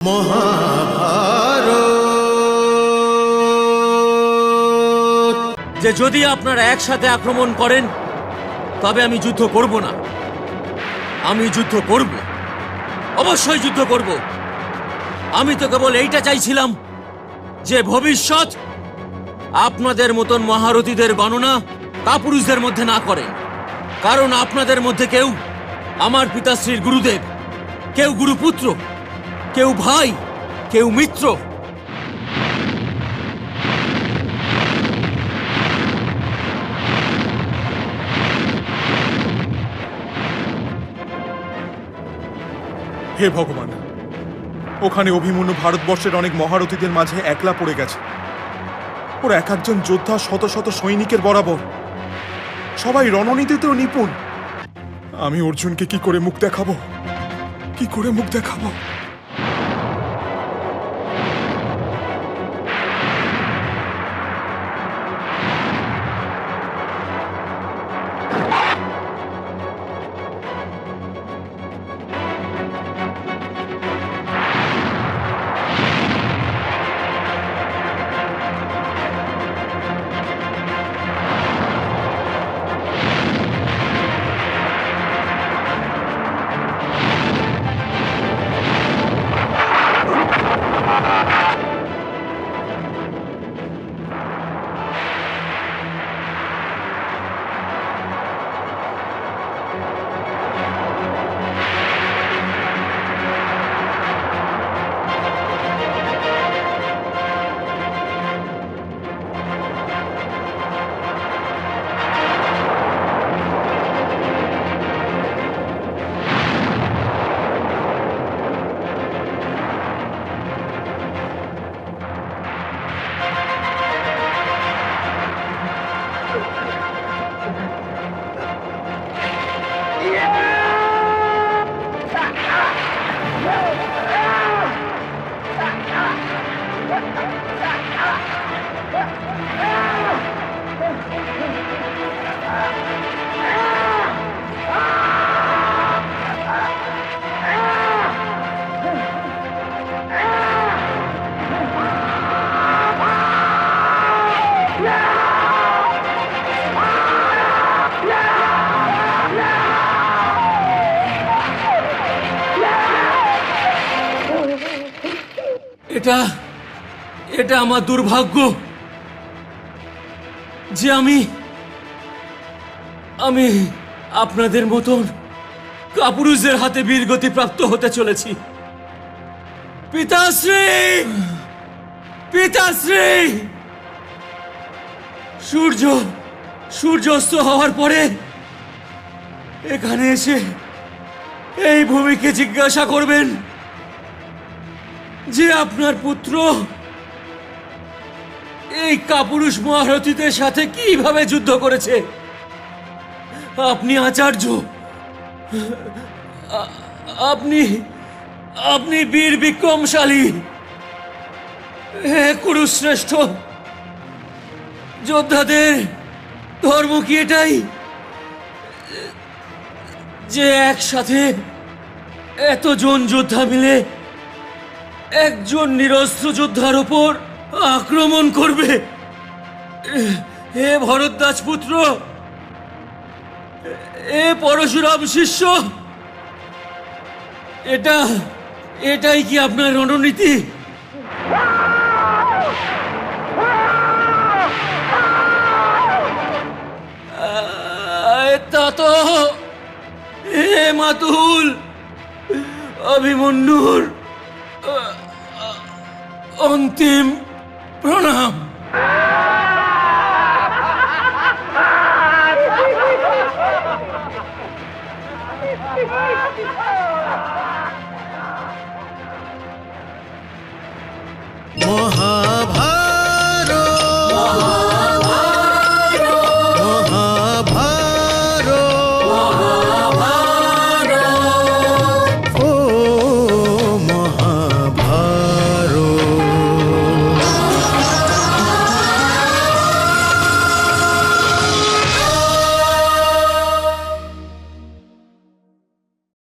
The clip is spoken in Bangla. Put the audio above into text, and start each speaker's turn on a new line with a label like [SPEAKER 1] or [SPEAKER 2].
[SPEAKER 1] যে যদি আপনারা একসাথে আক্রমণ করেন তবে আমি যুদ্ধ করব না। আমি যুদ্ধ করব, অবশ্যই যুদ্ধ করব। আমি তো কেবল এইটা চাইছিলাম যে ভবিষ্যৎ আপনাদের মতন মহারথীদের গণনা কাপুরুষদের মধ্যে না করে, কারণ আপনাদের মধ্যে কেউ আমার পিতাশ্রীর গুরুদেব, কেউ গুরুপুত্র, কেউ ভাই, কেউ মিত্র।
[SPEAKER 2] হে ভগবান, ওখানে অভিমন্যু ভারতবর্ষের অনেক মহারথীদের মাঝে একলা পড়ে গেছে। ওর এক একজন যোদ্ধা শত শত সৈনিকের বরাবর, সবাই রণনীতিতেও নিপুণ। আমি অর্জুনকে কি করে মুখ দেখাবো, কি করে মুখ দেখাবো?
[SPEAKER 1] এটা আমার দুর্ভাগ্য যে আমি আপনাদের মতন কাপুরুষদের হাতে বীরগতি প্রাপ্ত হতে চলেছি। পিতাশ্রী, পিতাশ্রী! সূর্যাস্ত হওয়ার পরে এখানে এসে এই ভূমিকে জিজ্ঞাসা করবেন যে আপনার পুত্র এই কাপুরুষ মহারথীদের সাথে কিভাবে যুদ্ধ করেছে। আপনি আচার্য, আপনি বীর বিক্রমশালী। হে কুরুশ্রেষ্ঠ, যোদ্ধাদের ধর্ম কি এটাই যে একসাথে এতজন যোদ্ধা মিলে একজন নিরস্ত্র যোদ্ধার উপর আক্রমণ করবে? হে ভরদ্বাজ পুত্র, এ পরশুরাম শিষ্য, এটাই কি আপনার রণনীতি? তা তো হে মাতুল, অভিমন্যুর অন্তিম প্রণাম।